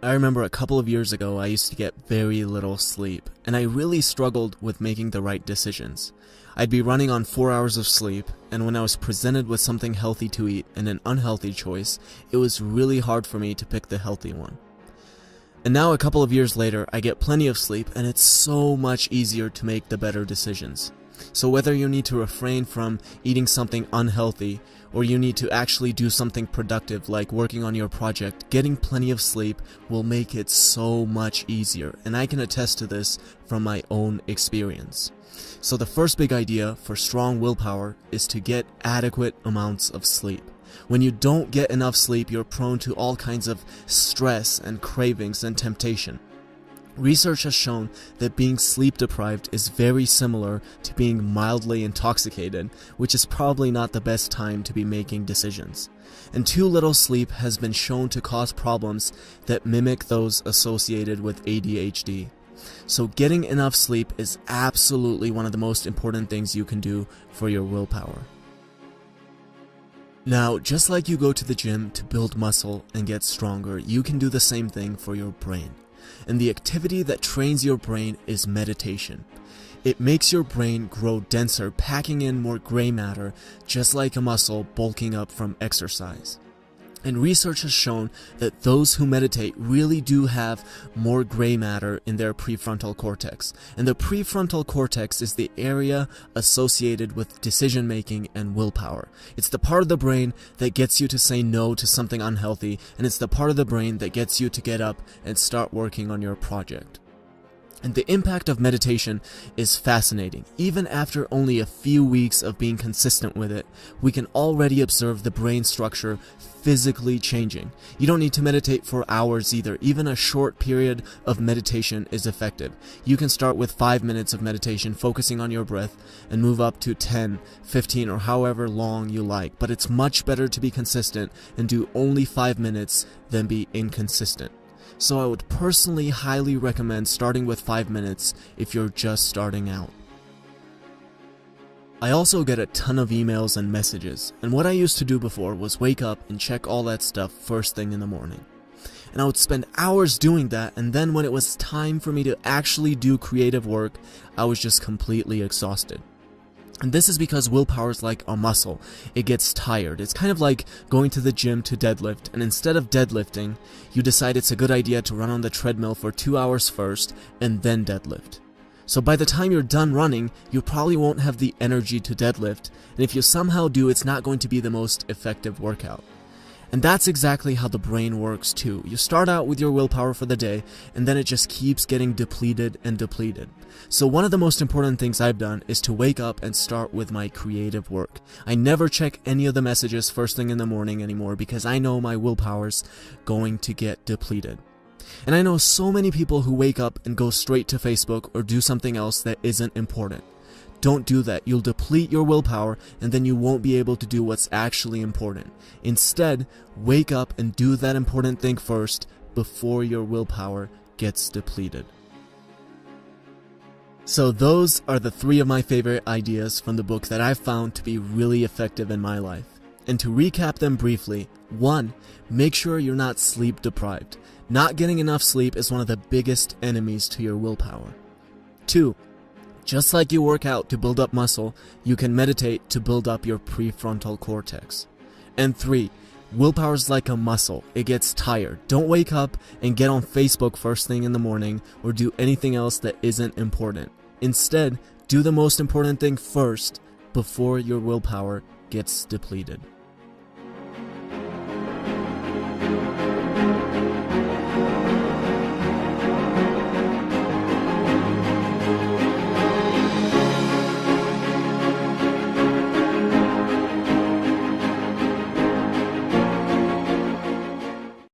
I remember a couple of years ago I used to get very little sleep, and I really struggled with making the right decisions. I'd be running on 4 hours of sleep, and when I was presented with something healthy to eat and an unhealthy choice, it was really hard for me to pick the healthy one. And now a couple of years later, I get plenty of sleep, and it's so much easier to make the better decisions. So whether you need to refrain from eating something unhealthy, or you need to actually do something productive like working on your project, getting plenty of sleep will make it so much easier, and I can attest to this from my own experience. So the first big idea for strong willpower is to get adequate amounts of sleep. When you don't get enough sleep, you're prone to all kinds of stress and cravings and temptation. Research has shown that being sleep deprived is very similar to being mildly intoxicated, which is probably not the best time to be making decisions. And too little sleep has been shown to cause problems that mimic those associated with ADHD. So getting enough sleep is absolutely one of the most important things you can do for your willpower. Now, just like you go to the gym to build muscle and get stronger, you can do the same thing for your brain. And the activity that trains your brain is meditation. It makes your brain grow denser, packing in more gray matter, just like a muscle bulking up from exercise. And research has shown that those who meditate really do have more gray matter in their prefrontal cortex. And the prefrontal cortex is the area associated with decision making and willpower. It's the part of the brain that gets you to say no to something unhealthy, and it's the part of the brain that gets you to get up and start working on your project. And the impact of meditation is fascinating. Even after only a few weeks of being consistent with it, we can already observe the brain structure physically changing. You don't need to meditate for hours either. Even a short period of meditation is effective. You can start with 5 minutes of meditation, focusing on your breath, and move up to 10, 15, or however long you like. But it's much better to be consistent and do only 5 minutes than be inconsistent. So I would personally highly recommend starting with 5 minutes if you're just starting out. I also get a ton of emails and messages, and what I used to do before was wake up and check all that stuff first thing in the morning. And I would spend hours doing that, and then when it was time for me to actually do creative work, I was just completely exhausted. And this is because willpower is like a muscle. It gets tired. It's kind of like going to the gym to deadlift, and instead of deadlifting, you decide it's a good idea to run on the treadmill for 2 hours first and then deadlift. So by the time you're done running, you probably won't have the energy to deadlift, and if you somehow do, it's not going to be the most effective workout. And that's exactly how the brain works too. You start out with your willpower for the day, and then it just keeps getting depleted and depleted. So one of the most important things I've done is to wake up and start with my creative work. I never check any of the messages first thing in the morning anymore because I know my willpower's going to get depleted. And I know so many people who wake up and go straight to Facebook or do something else that isn't important. Don't do that. You'll deplete your willpower, and then you won't be able to do what's actually important. Instead, wake up and do that important thing first before your willpower gets depleted. So those are the 3 of my favorite ideas from the book that I've found to be really effective in my life. And to recap them briefly, 1. Make sure you're not sleep deprived. Not getting enough sleep is one of the biggest enemies to your willpower. 2. Just like you work out to build up muscle, you can meditate to build up your prefrontal cortex. And 3, willpower is like a muscle. It gets tired. Don't wake up and get on Facebook first thing in the morning or do anything else that isn't important. Instead, do the most important thing first before your willpower gets depleted.